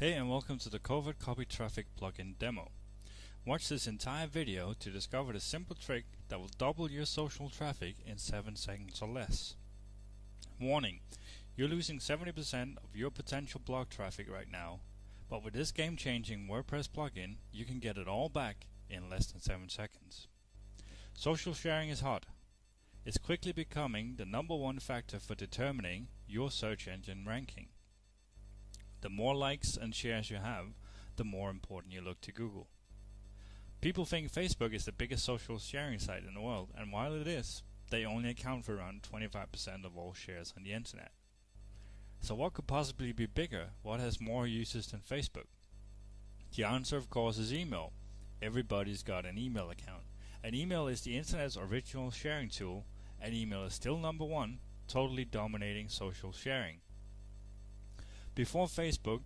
Hey, and welcome to the Covert Copy Traffic plugin demo. Watch this entire video to discover the simple trick that will double your social traffic in 7 seconds or less. Warning, you're losing 70% of your potential blog traffic right now, but with this game-changing WordPress plugin, you can get it all back in less than 7 seconds. Social sharing is hot. It's quickly becoming the #1 factor for determining your search engine ranking. The more likes and shares you have, the more important you look to Google. People think Facebook is the biggest social sharing site in the world, and while it is, they only account for around 25% of all shares on the internet. So what could possibly be bigger? What has more users than Facebook? The answer, of course, is email. Everybody's got an email account. And email is the internet's original sharing tool, and email is still #1, totally dominating social sharing. Before Facebook,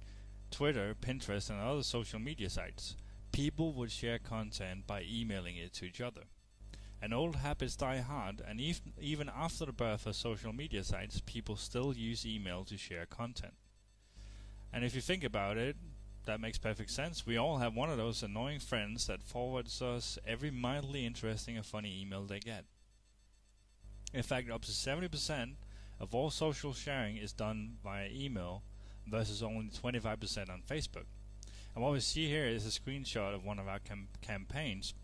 Twitter, Pinterest, and other social media sites, people would share content by emailing it to each other. And old habits die hard, and even after the birth of social media sites, people still use email to share content. And if you think about it, that makes perfect sense. We all have one of those annoying friends that forwards us every mildly interesting or funny email they get. In fact, up to 70% of all social sharing is done via email, versus only 25% on Facebook. And what we see here is a screenshot of one of our campaigns.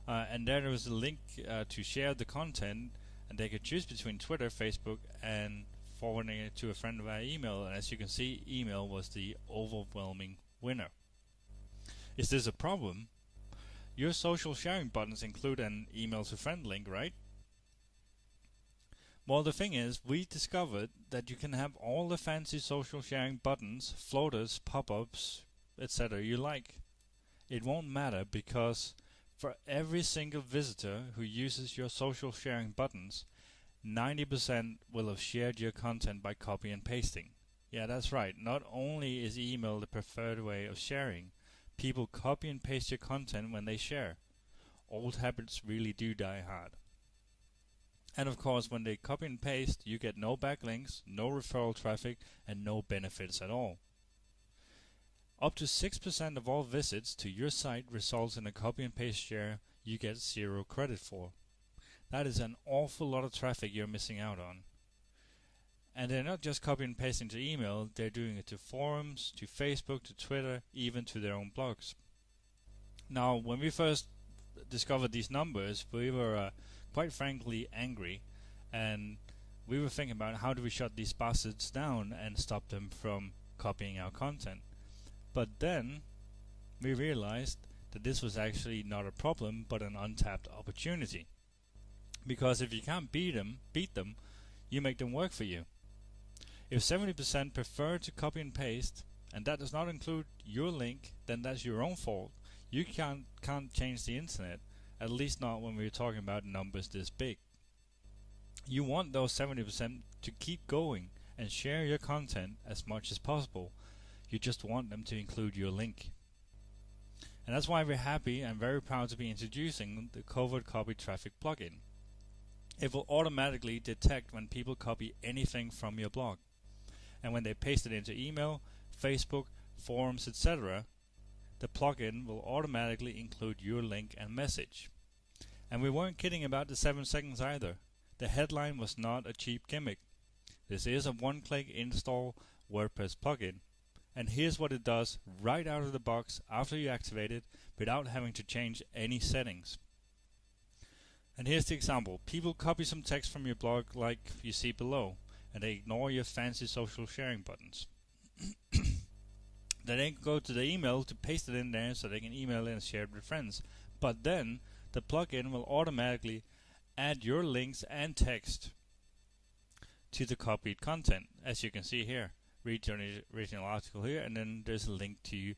And there was a link to share the content, and they could choose between Twitter, Facebook, and forwarding it to a friend via email. And as you can see, email was the overwhelming winner. Is this a problem? Your social sharing buttons include an email to friend link, right? Well, the thing is, we discovered that you can have all the fancy social sharing buttons, floaters, pop-ups, etc. you like. It won't matter, because for every single visitor who uses your social sharing buttons, 90% will have shared your content by copy and pasting. Yeah, that's right. Not only is email the preferred way of sharing, people copy and paste your content when they share. Old habits really do die hard. And of course, when they copy and paste, you get no backlinks, no referral traffic, and no benefits at all. Up to 6% of all visits to your site results in a copy and paste share you get 0 credit for. That is an awful lot of traffic you're missing out on. And they're not just copy and pasting to email, they're doing it to forums, to Facebook, to Twitter, even to their own blogs. Now, when we first discovered these numbers, we were quite frankly angry, and we were thinking about how do we shut these bastards down and stop them from copying our content. But then we realized that this was actually not a problem but an untapped opportunity. Because if you can't beat them, you make them work for you. If 70% prefer to copy and paste, and that does not include your link, then that's your own fault. You can't change the internet, at least not when we're talking about numbers this big. You want those 70% to keep going and share your content as much as possible. You just want them to include your link. And that's why we're happy and very proud to be introducing the Covert Copy Traffic plugin. It will automatically detect when people copy anything from your blog. And when they paste it into email, Facebook, forums, etc., the plugin will automatically include your link and message. And we weren't kidding about the 7 seconds either. The headline was not a cheap gimmick. This is a one-click install WordPress plugin. And here's what it does right out of the box after you activate it without having to change any settings. And here's the example. People copy some text from your blog like you see below, and they ignore your fancy social sharing buttons. They then go to the email to paste it in there so they can email it and share it with friends. But then the plugin will automatically add your links and text to the copied content, as you can see here. Read your original article here, and then there's a link to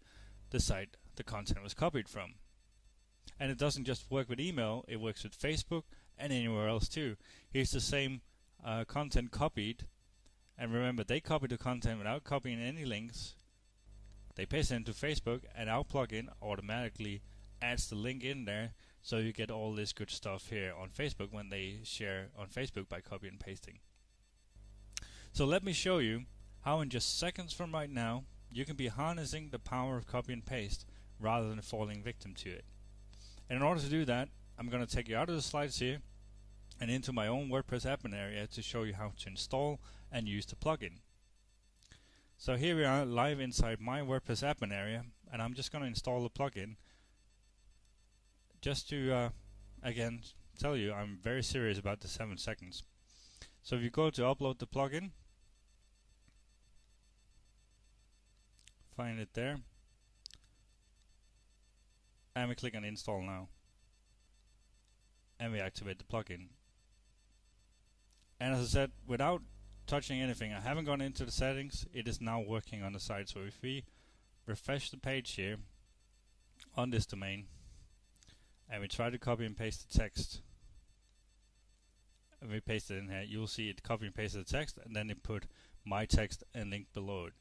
the site the content was copied from. And it doesn't just work with email, it works with Facebook and anywhere else too. Here's the same content copied, and remember, they copied the content without copying any links. They paste it into Facebook, and our plugin automatically adds the link in there, so you get all this good stuff here on Facebook when they share on Facebook by copy and pasting. So let me show you how in just seconds from right now you can be harnessing the power of copy and paste rather than falling victim to it. And in order to do that, I'm going to take you out of the slides here and into my own WordPress admin area to show you how to install and use the plugin. So here we are live inside my WordPress admin area, and I'm just going to install the plugin just to again tell you I'm very serious about the 7 seconds. So if you go to upload the plugin, find it there, and we click on install now, and we activate the plugin. And as I said, without touching anything, I haven't gone into the settings, it is now working on the site. So if we refresh the page here on this domain and we try to copy and paste the text, and we paste it in here, you'll see it copy and paste the text, and then it put my text and link below it.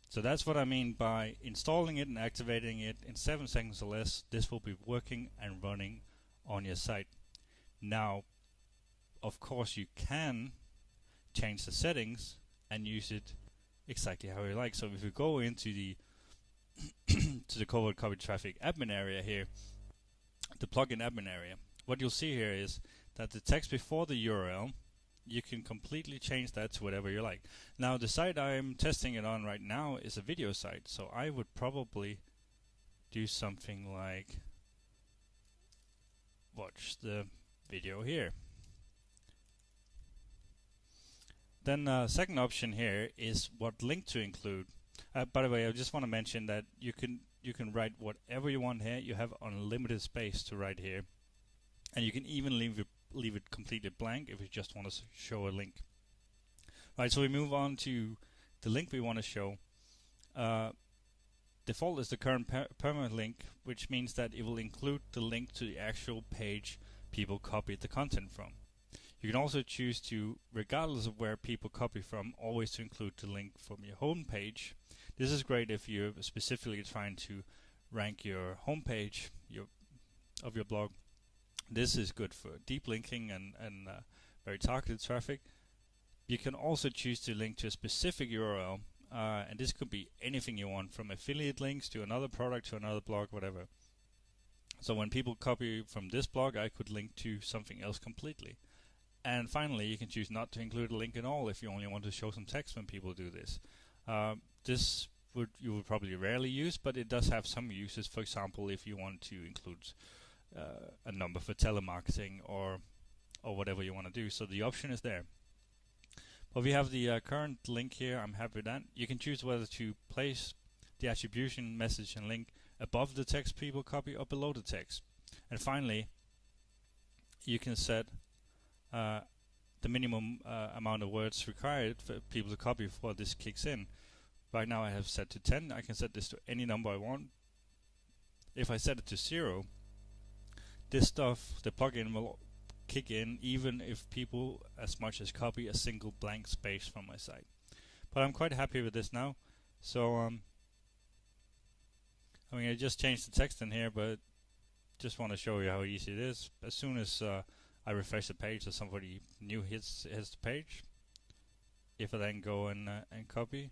So that's what I mean by installing it and activating it in 7 seconds or less. This will be working and running on your site. Now, of course, you can change the settings and use it exactly how you like. So if you go into the to the Covert Copy Traffic admin area here, the plugin admin area, what you'll see here is that the text before the URL, you can completely change that to whatever you like. Now the site I'm testing it on right now is a video site, so I would probably do something like watch the video here. Then second option here is what link to include. By the way, I just want to mention that you can write whatever you want here. You have unlimited space to write here, and you can even leave it completely blank if you just want to show a link. Right, so we move on to the link we want to show. Default is the current permanent link, which means that it will include the link to the actual page people copied the content from. You can also choose to, regardless of where people copy from, always to include the link from your home page. This is great if you're specifically trying to rank your home page of your blog. This is good for deep linking and very targeted traffic. You can also choose to link to a specific URL, and this could be anything you want, from affiliate links to another product to another blog, whatever. So when people copy from this blog, I could link to something else completely. And finally, you can choose not to include a link at all if you only want to show some text when people do this. You would probably rarely use, but it does have some uses. For example, if you want to include a number for telemarketing or whatever you want to do. So the option is there. But we have the current link here. I'm happy with that. You can choose whether to place the attribution message and link above the text people copy or below the text. And finally, you can set the minimum amount of words required for people to copy before this kicks in. Right now I have set to 10. I can set this to any number I want. If I set it to 0, this stuff, the plugin will kick in even if people as much as copy a single blank space from my site. But I'm quite happy with this now. So I mean, I just changed the text in here, but just want to show you how easy it is. As soon as I refresh the page or somebody new hits the page, if I then go and copy,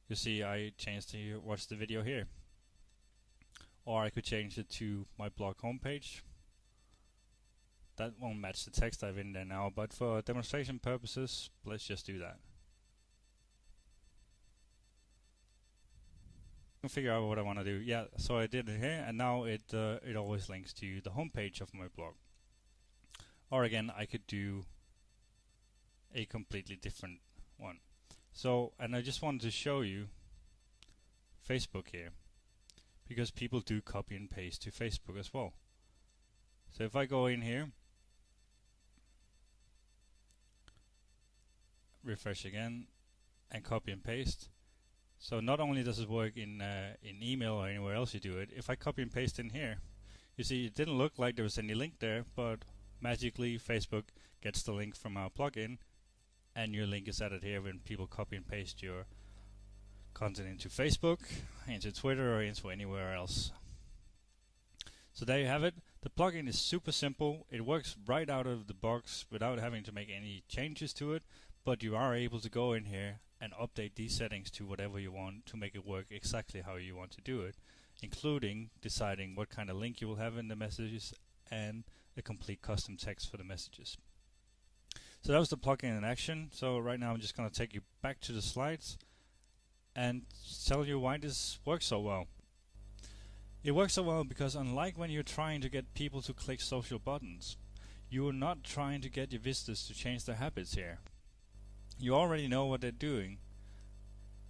you see I changed to watch the video here. Or I could change it to my blog homepage. That won't match the text I've in there now, but for demonstration purposes, let's just do that. I can figure out what I want to do. Yeah, so I did it here, and now it always links to the homepage of my blog. Or again, I could do a completely different one. So, and I just wanted to show you Facebook here, because people do copy and paste to Facebook as well. So if I go in here, refresh again, and copy and paste. So not only does it work in email or anywhere else you do it, if I copy and paste in here, you see it didn't look like there was any link there, but magically Facebook gets the link from our plugin, and your link is added here when people copy and paste your content into Facebook, into Twitter, or into anywhere else. So there you have it. The plugin is super simple. It works right out of the box without having to make any changes to it, but you are able to go in here and update these settings to whatever you want to make it work exactly how you want to do it, including deciding what kind of link you will have in the messages and a complete custom text for the messages. So that was the plugin in action. So right now I'm just going to take you back to the slides and tell you why this works so well. It works so well because unlike when you're trying to get people to click social buttons, you are not trying to get your visitors to change their habits here. You already know what they're doing,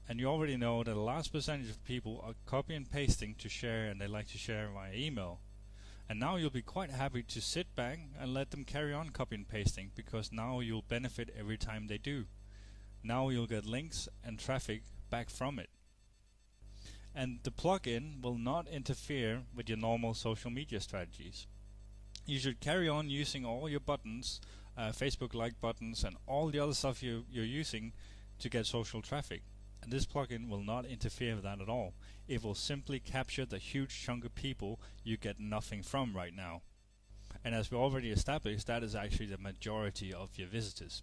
and you already know that a large percentage of people are copy and pasting to share, and they like to share via email. And now you'll be quite happy to sit back and let them carry on copy and pasting, because now you'll benefit every time they do. Now you'll get links and traffic back from it. And the plugin will not interfere with your normal social media strategies. You should carry on using all your buttons, Facebook like buttons, and all the other stuff you're using to get social traffic. And this plugin will not interfere with that at all. It will simply capture the huge chunk of people you get nothing from right now. And as we already established, that is actually the majority of your visitors.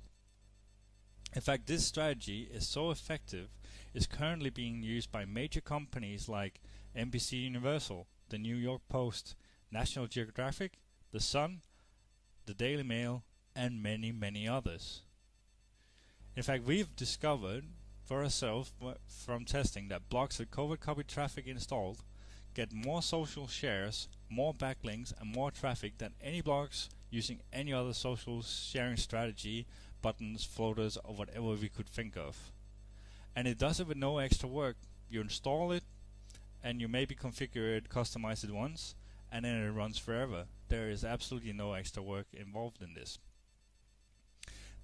In fact, this strategy is so effective, it's currently being used by major companies like NBC Universal, the New York Post, National Geographic, The Sun, the Daily Mail, and many, many others. In fact, we've discovered for ourselves from testing that blogs with Covert Copy Traffic installed get more social shares, more backlinks, and more traffic than any blogs using any other social sharing strategy, buttons, floaters, or whatever we could think of. And it does it with no extra work. You install it, and you maybe configure it, customize it once, and then it runs forever. There is absolutely no extra work involved in this.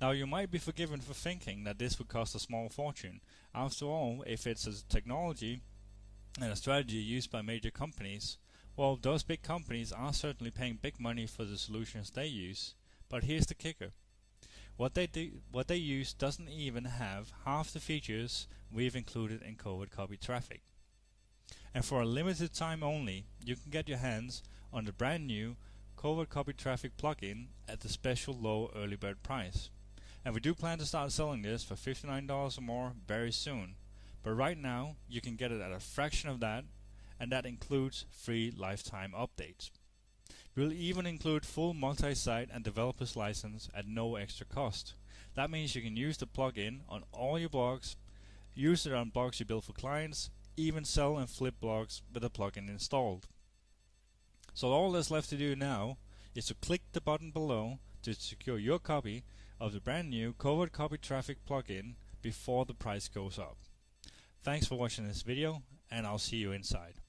Now, you might be forgiven for thinking that this would cost a small fortune. After all, if it's a technology and a strategy used by major companies, well, those big companies are certainly paying big money for the solutions they use. But here's the kicker. What they use doesn't even have half the features we've included in Covert Copy Traffic. And for a limited time only, you can get your hands on the brand new Covert Copy Traffic plugin at the special low early bird price. And we do plan to start selling this for $59 or more very soon. But right now, you can get it at a fraction of that, and that includes free lifetime updates. We'll even include full multi-site and developer's license at no extra cost. That means you can use the plugin on all your blogs, use it on blogs you build for clients, even sell and flip blogs with the plugin installed. So all that's left to do now is to click the button below to secure your copy of the brand new Covert Copy Traffic plugin before the price goes up. Thanks for watching this video, and I'll see you inside.